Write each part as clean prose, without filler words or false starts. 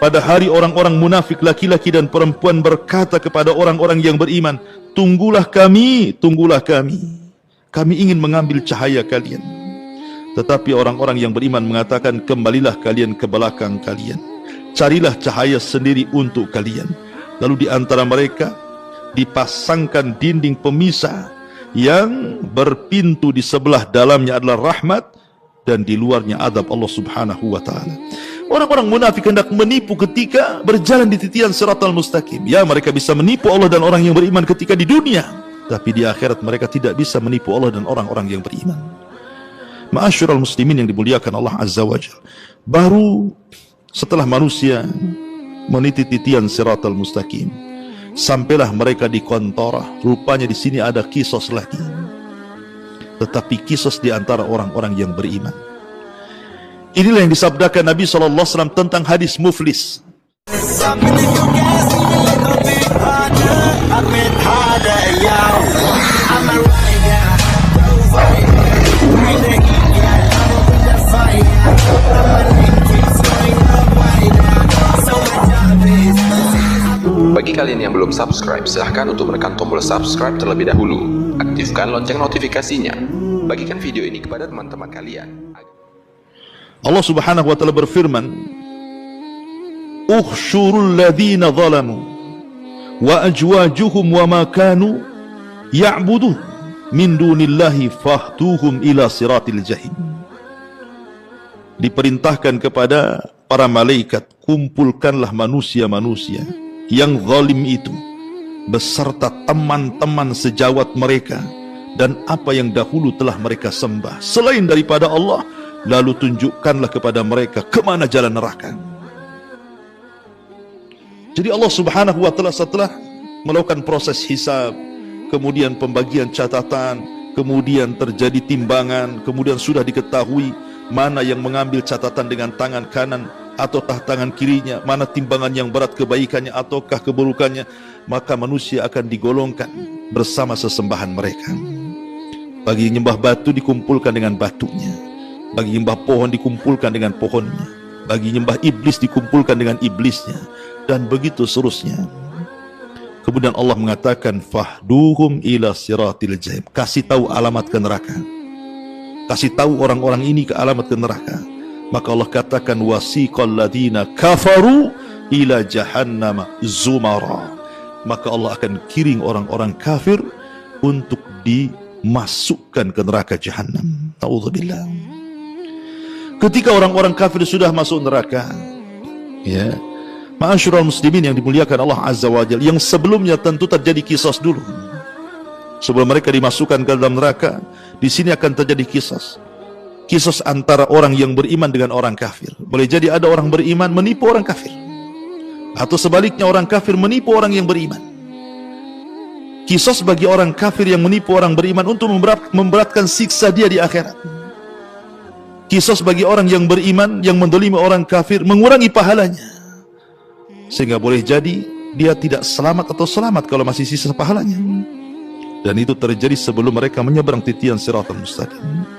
Pada hari orang-orang munafik laki-laki dan perempuan berkata kepada orang-orang yang beriman, tunggulah kami, tunggulah kami. Kami ingin mengambil cahaya kalian. Tetapi orang-orang yang beriman mengatakan, kembalilah kalian ke belakang kalian. Carilah cahaya sendiri untuk kalian. Lalu di antara mereka dipasangkan dinding pemisah yang berpintu di sebelah dalamnya adalah rahmat dan di luarnya adab Allah Subhanahu wa taala. Orang-orang munafik hendak menipu ketika berjalan di titian Shiratal Mustaqim. Ya, mereka bisa menipu Allah dan orang yang beriman ketika di dunia, tapi di akhirat mereka tidak bisa menipu Allah dan orang-orang yang beriman. Ma'asyiral muslimin yang dimuliakan Allah Azza wa Jalla, baru setelah manusia meniti titian Shiratal Mustaqim, sampailah mereka di Qantarah. Rupanya di sini ada kisos lagi, tetapi kisos di antara orang-orang yang beriman. Inilah yang disabdakan Nabi SAW tentang hadis muflis. Bagi kalian yang belum subscribe, silahkan untuk menekan tombol subscribe terlebih dahulu. Aktifkan lonceng notifikasinya. Bagikan video ini kepada teman-teman kalian. Allah Subhanahu wa taala berfirman, "Ukhshurul ladzina zalamu wa ajwajuhum wa ma kanu ya'budun min dunillahi fahtuhum ila siratil jahim." Diperintahkan kepada para malaikat, kumpulkanlah manusia-manusia yang zalim itu beserta teman-teman sejawat mereka dan apa yang dahulu telah mereka sembah selain daripada Allah, lalu tunjukkanlah kepada mereka kemana jalan neraka. Jadi Allah Subhanahu wa taala setelah melakukan proses hisab, kemudian pembagian catatan, kemudian terjadi timbangan, kemudian sudah diketahui mana yang mengambil catatan dengan tangan kanan ataukah tangan kirinya, mana timbangan yang berat kebaikannya ataukah keburukannya, maka manusia akan digolongkan bersama sesembahan mereka. Bagi nyembah batu dikumpulkan dengan batunya, bagi nyembah pohon dikumpulkan dengan pohonnya, bagi nyembah iblis dikumpulkan dengan iblisnya, dan begitu seterusnya. Kemudian Allah mengatakan, fahduhum ila siratil jahim. Kasih tahu alamat ke neraka, kasih tahu orang-orang ini ke alamat ke neraka. Maka Allah katakan, wasiqal ladina kafaru ila jahannama zumara. Maka Allah akan kiring orang-orang kafir untuk dimasukkan ke neraka jahannam. Ta'udzubillah. Ketika orang-orang kafir sudah masuk neraka, ya, ma'asyiral muslimin yang dimuliakan Allah Azza wa Jalla, yang sebelumnya tentu terjadi kisos dulu. Sebelum mereka dimasukkan ke dalam neraka, di sini akan terjadi kisos. Kisos antara orang yang beriman dengan orang kafir. Boleh jadi ada orang beriman menipu orang kafir, atau sebaliknya orang kafir menipu orang yang beriman. Kisos bagi orang kafir yang menipu orang beriman untuk memberatkan siksa dia di akhirat. Kisos bagi orang yang beriman yang mendolimi orang kafir mengurangi pahalanya, sehingga boleh jadi dia tidak selamat atau selamat kalau masih sisa pahalanya. Dan itu terjadi sebelum mereka menyeberang titian Shiratal Mustaqim.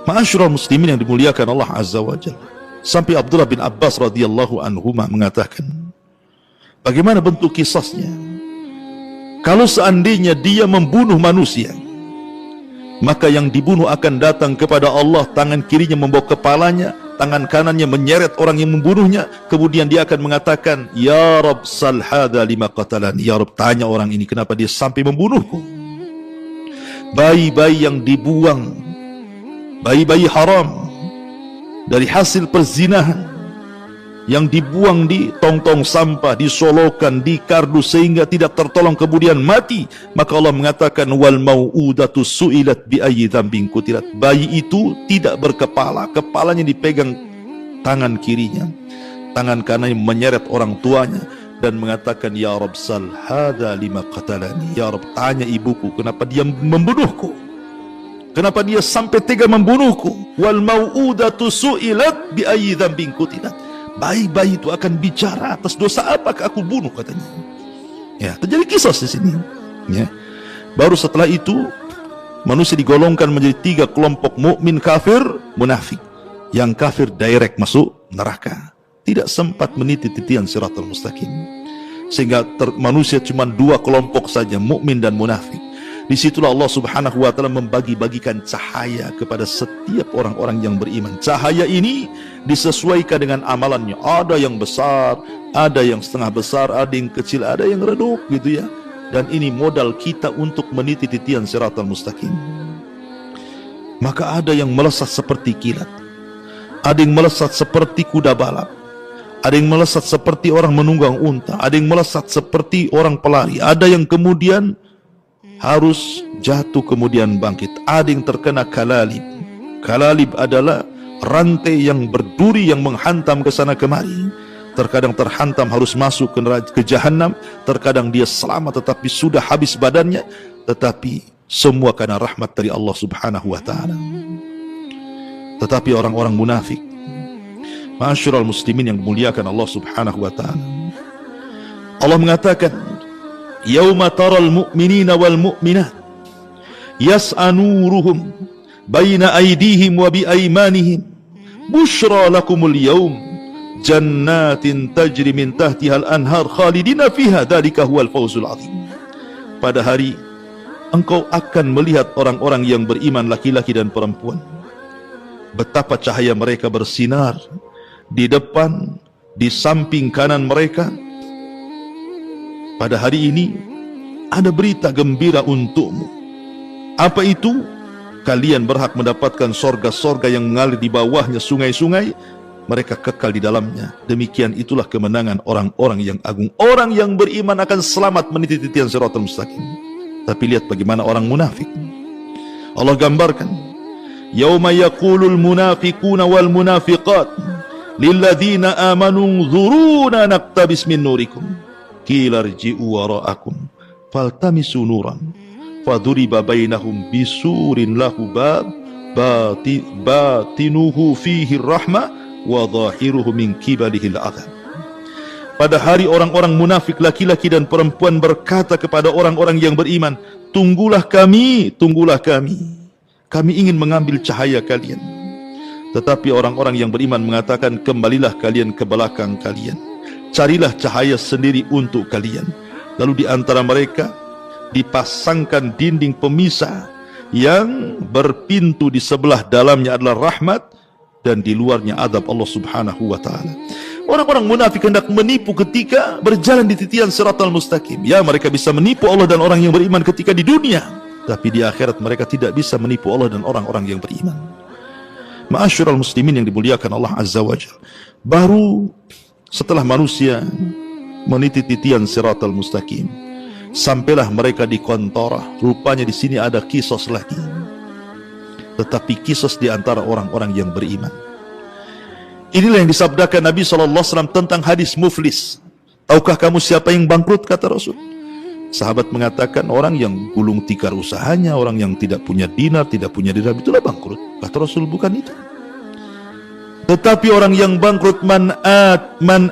Ma'asyiral muslimin yang dimuliakan Allah Azza wa Jalla, sampai Abdullah bin Abbas radhiyallahu anhuma mengatakan, bagaimana bentuk kisahnya? Kalau seandainya dia membunuh manusia, maka yang dibunuh akan datang kepada Allah, tangan kirinya membawa kepalanya, tangan kanannya menyeret orang yang membunuhnya, kemudian dia akan mengatakan, ya Rabb sal hadza lima qatalani. Ya Rabb, tanya orang ini kenapa dia sampai membunuhku. Bayi-bayi yang dibuang, bayi-bayi haram dari hasil perzinahan, yang dibuang di tong-tong sampah, disolokan, di kardus sehingga tidak tertolong kemudian mati, maka Allah mengatakan, wal mau'udatu su'ilat bi ayyi dzambin qutilat. Bayi itu tidak berkepala, kepalanya dipegang tangan kirinya, tangan kanannya menyeret orang tuanya dan mengatakan, ya Rabb sal hadza lima qatalani. Ya Rabb, tanya ibuku kenapa dia membunuhku, kenapa dia sampai tega membunuhku. Wal mau'udatu su'ilat bi ayyi dzambin qutilat. Bayi-bayi itu akan bicara, atas dosa apakah aku bunuh, katanya. Ya, terjadi kisah di sini. Ya. Baru setelah itu manusia digolongkan menjadi 3 kelompok: mukmin, kafir, munafik. Yang kafir direct masuk neraka, tidak sempat meniti titian siratal mustaqim. Sehingga manusia cuma dua kelompok saja, mukmin dan munafik. Disitulah Allah Subhanahu wa ta'ala membagi-bagikan cahaya kepada setiap orang-orang yang beriman. Cahaya ini disesuaikan dengan amalannya. Ada yang besar, ada yang setengah besar, ada yang kecil, ada yang redup gitu ya. Dan ini modal kita untuk meniti titian siratal mustaqim. Maka ada yang melesat seperti kilat, ada yang melesat seperti kuda balap, ada yang melesat seperti orang menunggang unta, ada yang melesat seperti orang pelari, ada yang kemudian harus jatuh kemudian bangkit, ada yang terkena kalalib. Kalalib adalah rantai yang berduri yang menghantam ke sana kemari. Terkadang terhantam harus masuk ke jahanam, terkadang dia selamat tetapi sudah habis badannya, tetapi semua karena rahmat dari Allah Subhanahu wa ta'ala. Tetapi orang-orang munafik, ma'asyiral muslimin yang dimuliakan Allah Subhanahu wa ta'ala, Allah mengatakan, yauma taral mu'minina wal mu'minat yas'a nuruhum baina aydihim wa bi aymanihim bushra lakumul yawm jannatin tajri min tahtiha al-anhar khalidina fiha dzalika huwal fawzul azim. Pada hari engkau akan melihat orang-orang yang beriman laki-laki dan perempuan, betapa cahaya mereka bersinar di depan, di samping kanan mereka. Pada hari ini ada berita gembira untukmu. Apa itu? Kalian berhak mendapatkan sorga-sorga yang mengalir di bawahnya sungai-sungai, mereka kekal di dalamnya. Demikian itulah kemenangan orang-orang yang agung. Orang yang beriman akan selamat meniti titian siratal mustaqim. Tapi lihat bagaimana orang munafik. Allah gambarkan, yauma yaqulul munafiquna wal munafiqat lilladzina amanu dzuruna naqtabis min nurikum qila irji'u wara'akum faltamisu nuran faduriba bainahum bisurin lahu bab batinuhu fihi rahmah wa dhahiruhu min qibalihi al-'adzab. Pada hari orang-orang munafik laki-laki dan perempuan berkata kepada orang-orang yang beriman, tunggulah kami, kami ingin mengambil cahaya kalian. Tetapi orang-orang yang beriman mengatakan, kembalilah kalian ke belakang kalian, carilah cahaya sendiri untuk kalian. Lalu di antara mereka dipasangkan dinding pemisah yang berpintu, di sebelah dalamnya adalah rahmat dan di luarnya azab Allah Subhanahu wa ta'ala. Orang-orang munafik hendak menipu ketika berjalan di titian siratal mustaqim. Ya, mereka bisa menipu Allah dan orang yang beriman ketika di dunia, tapi di akhirat mereka tidak bisa menipu Allah dan orang-orang yang beriman. Ma'asyiral muslimin yang dimuliakan Allah Azza wa Jalla, baru setelah manusia meniti titian siratal mustaqim, sampailah mereka di kontorah. Rupanya di sini ada kisos lagi, tetapi kisos di antara orang-orang yang beriman. Inilah yang disabdakan Nabi SAW tentang hadis muflis. Tahukah kamu siapa yang bangkrut, kata Rasul? Sahabat mengatakan, orang yang gulung tikar usahanya, orang yang tidak punya dinar, tidak punya dirham, itulah bangkrut. Kata Rasul, bukan itu. Tetapi orang yang bangkrut, man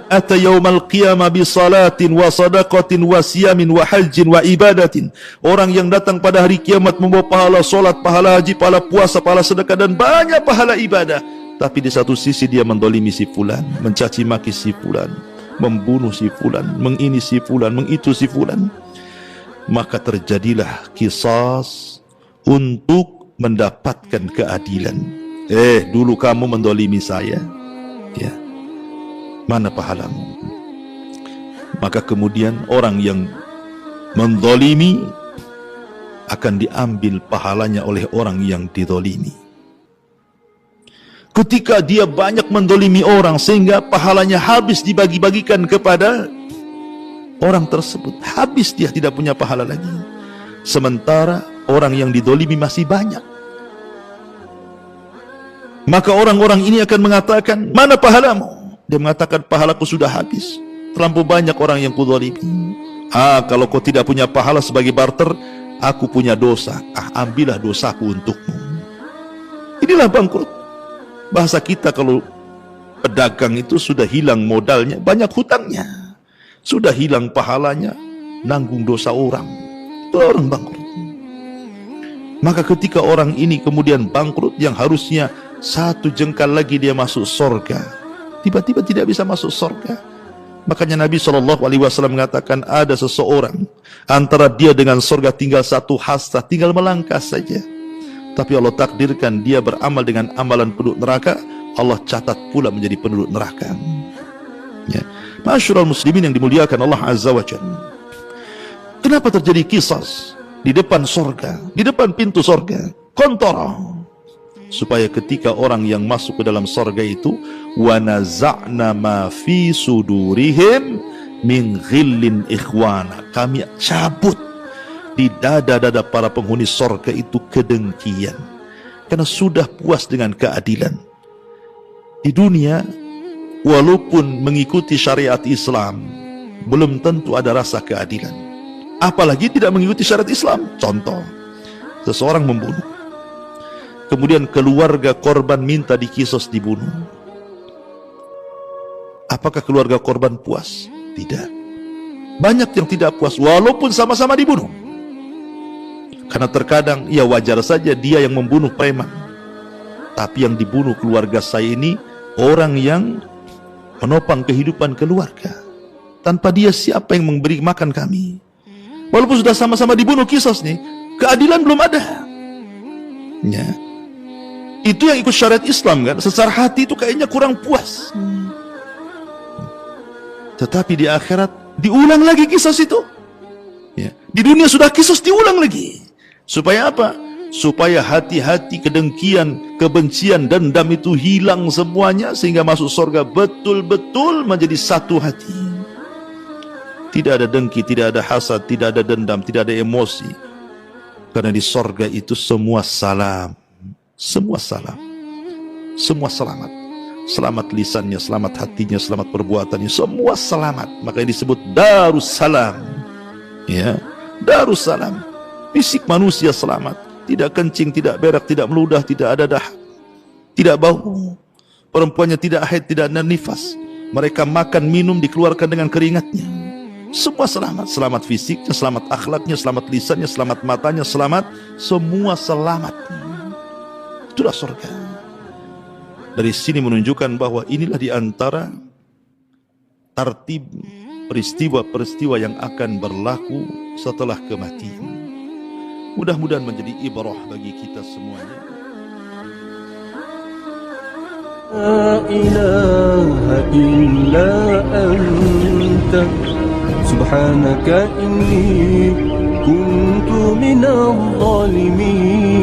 ata yaumal qiyamah bi salatin wa sadaqatin wa siyamin wa hajjin wa ibadatin. Orang yang datang pada hari kiamat membawa pahala solat, pahala haji, pahala puasa, pahala sedekah dan banyak pahala ibadah. Tapi di satu sisi dia mendolimi si fulan, mencaci maki si fulan, membunuh si fulan, mengini si fulan, mengitu si fulan. Maka terjadilah kisas untuk mendapatkan keadilan. Dulu kamu mendolimi saya, ya, mana pahalamu? Maka kemudian orang yang mendolimi akan diambil pahalanya oleh orang yang didolimi. Ketika dia banyak mendolimi orang sehingga pahalanya habis dibagi-bagikan kepada orang tersebut, habis, dia tidak punya pahala lagi. Sementara orang yang didolimi masih banyak. Maka orang-orang ini akan mengatakan, mana pahalamu? Dia mengatakan, pahalaku sudah habis, terlampau banyak orang yang kudolimi. Kalau kau tidak punya pahala sebagai barter, aku punya dosa, ambillah dosaku untukmu. Inilah bangkrut. Bahasa kita kalau pedagang itu sudah hilang modalnya, banyak hutangnya, sudah hilang pahalanya, nanggung dosa orang, itu orang bangkrut. Maka ketika orang ini kemudian bangkrut, yang harusnya satu jengkal lagi dia masuk surga, tiba-tiba tidak bisa masuk surga. Makanya Nabi SAW mengatakan ada seseorang antara dia dengan surga tinggal satu hasta, tinggal melangkah saja. Tapi Allah takdirkan dia beramal dengan amalan penduduk neraka, Allah catat pula menjadi penduduk neraka. Ya. Ma'asyiral muslimin yang dimuliakan Allah Azza wa Jalla. Kenapa terjadi qisas di depan surga, di depan pintu surga, kontara? Supaya ketika orang yang masuk ke dalam surga itu, wa naza'na ma fi sudurihim min ghillin ikhwana, kami cabut di dada-dada para penghuni surga itu kedengkian, karena sudah puas dengan keadilan. Di dunia, walaupun mengikuti syariat Islam, belum tentu ada rasa keadilan, apalagi tidak mengikuti syariat Islam. Contoh, seseorang membunuh, kemudian keluarga korban minta dikisos dibunuh. Apakah keluarga korban puas? Tidak. Banyak yang tidak puas walaupun sama-sama dibunuh. Karena terkadang ya wajar saja dia yang membunuh preman, tapi yang dibunuh keluarga saya ini orang yang menopang kehidupan keluarga. Tanpa dia siapa yang memberi makan kami? Walaupun sudah sama-sama dibunuh kisos nih, keadilan belum ada. Ya. Itu yang ikut syariat Islam kan, secara hati itu kayaknya kurang puas. Tetapi di akhirat diulang lagi kisos itu. Ya. Di dunia sudah kisos diulang lagi. Supaya apa? Supaya hati-hati kedengkian, kebencian, dendam itu hilang semuanya, sehingga masuk surga betul-betul menjadi satu hati. Tidak ada dengki, tidak ada hasad, tidak ada dendam, tidak ada emosi. Karena di surga itu semua salam. Semua salam, semua selamat. Selamat lisannya, selamat hatinya, selamat perbuatannya, semua selamat. Makanya disebut Darussalam. Ya, Darussalam. Fisik manusia selamat, tidak kencing, tidak berak, tidak meludah, tidak ada dahak, tidak bau. Perempuannya tidak haid, tidak ada nifas. Mereka makan, minum, dikeluarkan dengan keringatnya. Semua selamat, selamat fisiknya, selamat akhlaknya, selamat lisannya, selamat matanya, selamat, semua selamat. Itulah surga. Dari sini menunjukkan bahwa inilah di antara tartib peristiwa-peristiwa yang akan berlaku setelah kematian. Mudah-mudahan menjadi ibrah bagi kita semuanya. La ilaha illa anta subhanaka inni kuntu minadh dhalimin.